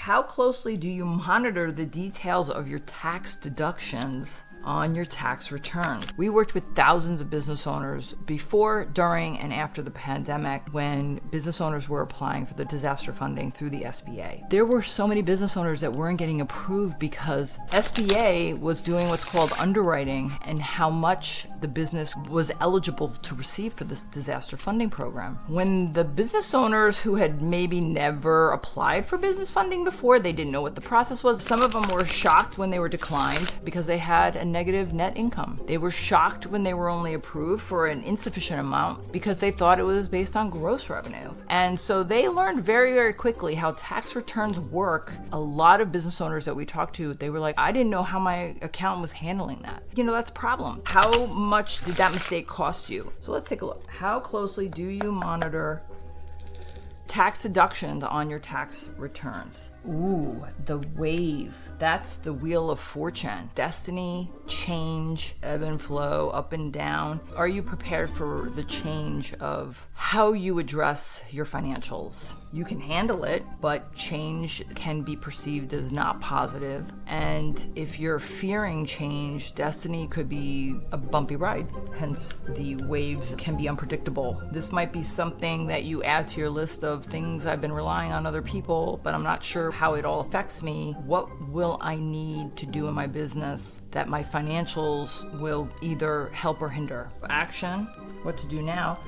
How closely do you monitor the details of your tax deductions on your tax returns? We worked with thousands of business owners before, during, and after the pandemic when business owners were applying for the disaster funding through the SBA. There were so many business owners that weren't getting approved because SBA was doing what's called underwriting and how much the business was eligible to receive for this disaster funding program. When the business owners who had maybe never applied for business funding before, they didn't know what the process was. Some of them were shocked when they were declined because they had a negative net income. They were shocked when they were only approved for an insufficient amount because they thought it was based on gross revenue. And so they learned very, very quickly how tax returns work. A lot of business owners that we talked to, they were like, I didn't know how my accountant was handling that. That's a problem. How much did that mistake cost you? So let's take a look. How closely do you monitor tax deductions on your tax returns? Ooh, the wave. That's the wheel of fortune. Destiny, change, ebb and flow, up and down. Are you prepared for the change of how you address your financials? You can handle it, but change can be perceived as not positive. And if you're fearing change, destiny could be a bumpy ride. Hence, the waves can be unpredictable. This might be something that you add to your list of things I've been relying on other people, but I'm not sure how it all affects me. What will I need to do in my business that my financials will either help or hinder? Action, what to do now?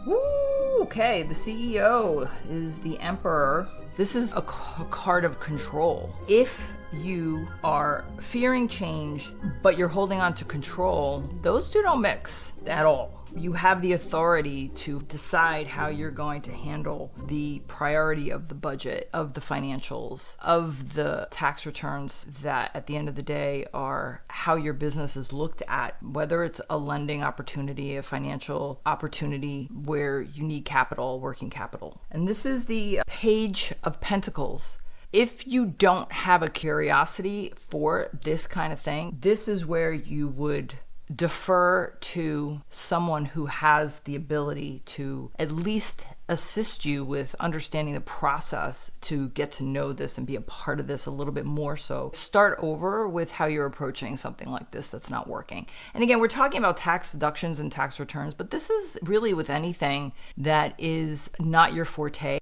Woo, okay, the CEO is the emperor. This is a card of control. If you are fearing change, but you're holding on to control, those two don't mix at all. You have the authority to decide how you're going to handle the priority of the budget, of the financials, of the tax returns that at the end of the day are how your business is looked at, whether it's a lending opportunity, a financial opportunity where you need capital, working capital. And this is the Page of Pentacles. If you don't have a curiosity for this kind of thing, this is where you would defer to someone who has the ability to at least assist you with understanding the process to get to know this and be a part of this a little bit more. So start over with how you're approaching something like this that's not working. And again, we're talking about tax deductions and tax returns, but this is really with anything that is not your forte.